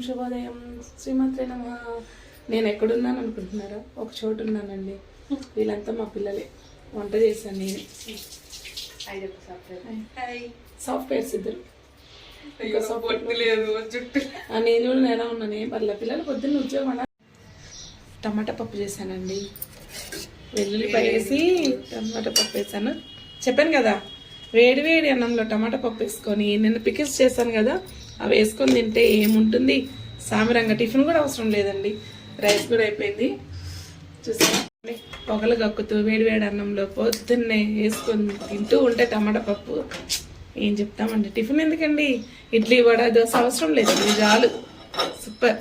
శుభోదయం. శ్రీమాత్రే నమః. నేను ఎక్కడున్నాను అనుకుంటున్నారా? ఒక చోటు ఉన్నానండి. వీళ్ళంతా మా పిల్లలే. వంట చేశాను నేను. సాఫ్ట్వేర్స్ ఇద్దరు. నేను కూడా ఎలా ఉన్నాను వాళ్ళ పిల్లలు పొద్దున్న ఉద్యోగం. టమాటా పప్పు చేశానండి. వెల్లుల్లిపాయ వేసి టమాటా పప్పు వేసాను. చెప్పాను కదా, వేడి వేడి అన్నంలో టమాటా పప్పు వేసుకొని నిన్న పికిల్స్ చేశాను కదా, అవి వేసుకొని తింటే ఏముంటుంది సామిరంగా. టిఫిన్ కూడా అవసరం లేదండి, రైస్ కూడా అయిపోయింది. చూసాను పొగలు కక్కుతూ వేడి వేడి అన్నంలో పొద్దున్నే వేసుకొని తింటూ ఉంటే టమాటా పప్పు ఏం చెప్తామండి. టిఫిన్ ఎందుకండి, ఇడ్లీ వడ దోశ అవసరం లేదు, ఇది చాలు. Super.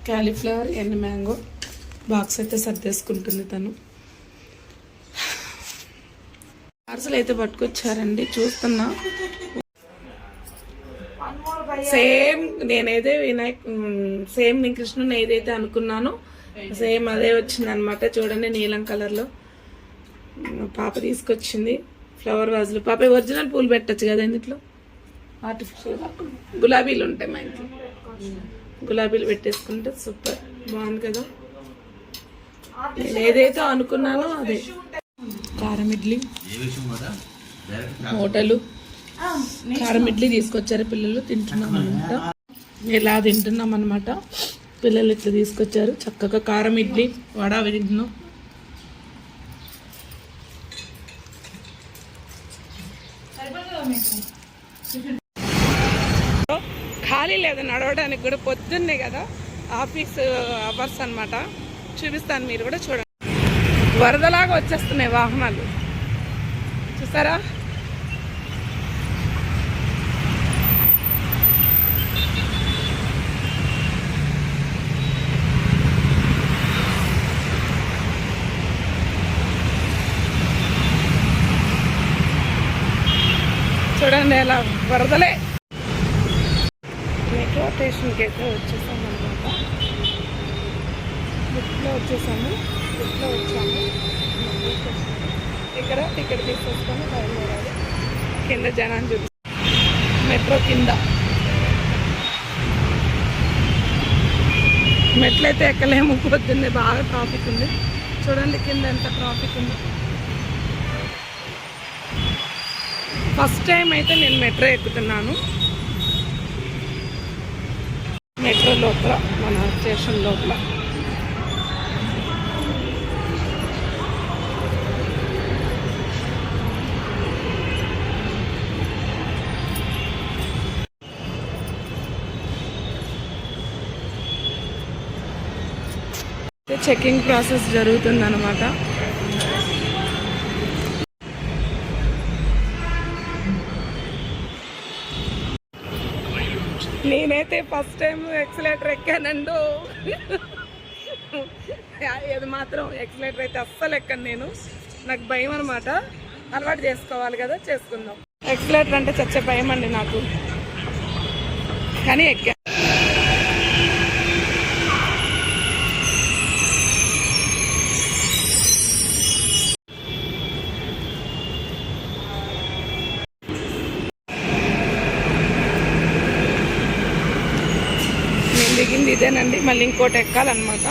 Cauliflower end mango box అయితే సర్దేసుకుంటుంది తను. పార్సల్ అయితే పట్టుకొచ్చారండి, చూస్తున్నా. సేమ్ నేనైతే సేమ్ నేను కృష్ణుని ఏదైతే అనుకున్నానో సేమ్ అదే వచ్చింది అనమాట. చూడండి నీలం కలర్లో పాప తీసుకొచ్చింది. ఫ్లవర్ వాజులు. పాప ఒరిజినల్ పూలు పెట్టచ్చు కదా ఇందులో, ఆర్టిఫిషియల్ గులాబీలు ఉంటాయి మా ఇంట్లో. గులాబీలు పెట్టేసుకుంటే సూపర్ బాగుంది కదా. నేను ఏదైతే అనుకున్నానో అదే. కారం ఇడ్లీ, హోటలు కారం ఇడ్లీ తీసుకొచ్చారు పిల్లలు. తింటున్నాం అనమాట, ఇలా తింటున్నాం అనమాట. పిల్లలు ఇట్లా తీసుకొచ్చారు చక్కగా కారం ఇడ్లీ వడ అవి తింటున్నాం. ఖాళీ లేదు నడవడానికి కూడా, పొద్దున్నే కదా ఆఫీస్ అవర్స్ అనమాట. చూపిస్తాను, మీరు కూడా చూడండి. వరదలాగా వచ్చేస్తున్నాయి వాహనాలు, చూసారా? చూడండి ఎలా వరదలే. మెట్రో స్టేషన్కి అయితే వచ్చేసాము అనమాట. లిఫ్ట్లో వచ్చేసాము. లిఫ్ట్లో వచ్చాము. ఇక్కడ టికెట్ తీసేసుకొని బయలుదేరాలి. కింద జనాన్ని చూపిస్తాం. మెట్రో కింద మెట్లయితే ఎక్కలేము, పొద్దున్నే బాగా ట్రాఫిక్ ఉంది. చూడండి కింద ఎంత ట్రాఫిక్ ఉంది. ఫస్ట్ టైం అయితే నేను మెట్రో ఎక్కుతున్నాను. మెట్రో లోపల, మన స్టేషన్ లోపల. చెకింగ్ ప్రాసెస్ జరుగుతుందన్నమాట. నేనైతే ఫస్ట్ టైం ఎక్సలేటర్ ఎక్కానండు. ఇది మాత్రం ఎక్సలేటర్ అయితే అస్సలు ఎక్కాను నేను, నాకు భయం అనమాట. అలవాటు చేసుకోవాలి కదా, చేసుకుందాం. ఎక్సలేటర్ అంటే చచ్చే భయం అండి నాకు, కానీ ఎక్కా. దిగింది ఇదేనండి, మళ్ళీ ఇంకోటి ఎక్కాలన్నమాట.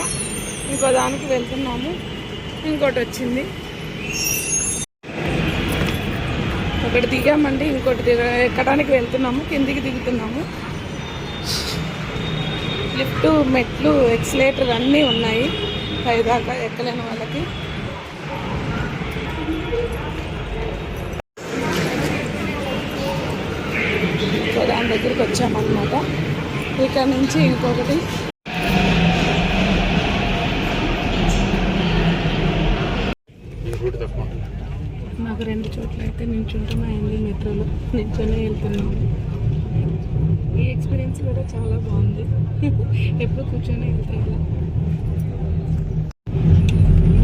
ఇంకో దానికి వెళ్తున్నాము. ఇంకోటి వచ్చింది, ఒకటి దిగామండి, ఇంకోటి ఎక్కడానికి వెళ్తున్నాము. కిందికి దిగుతున్నాము. లిఫ్ట్, మెట్లు, ఎక్సలేటర్ అన్నీ ఉన్నాయి. పైదాకా ఎక్కలేని వాళ్ళకి. ఇంకో దాని దగ్గరికి వచ్చామన్నమాట. ఇక్కడ నుంచి ఇంకొకటి. నాకు 2 చోట్ల అయితే నించుంటున్నాయండి మెట్రోలో. నించొనే వెళ్తున్నాము. ఈ ఎక్స్పీరియన్స్ కూడా చాలా బాగుంది. ఎప్పుడు కూర్చొని వెళ్తే ఇలా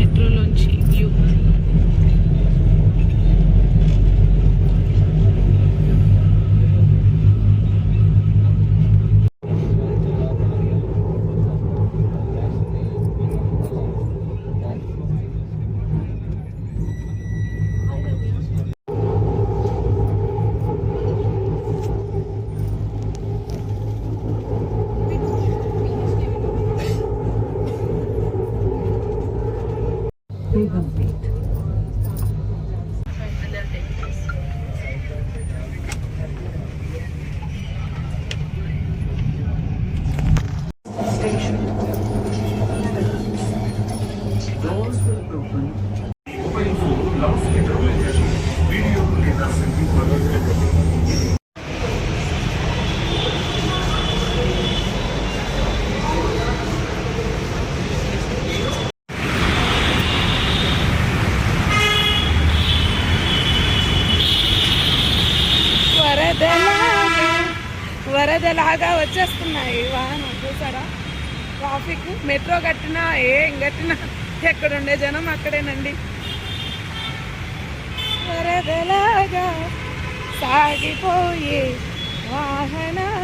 మెట్రోలోంచి view. Begumpet. Station. Doors will open. Mobile phone loudspeaker video లేదా సింగిల్ వరదలాగా వచ్చేస్తున్నాయి వాహనం చూసారా. ట్రాఫిక్ మెట్రో కట్టినా ఏం కట్టినా ఎక్కడుండే జనం అక్కడేనండి. వరదలాగా సాగిపోయే వాహనాలు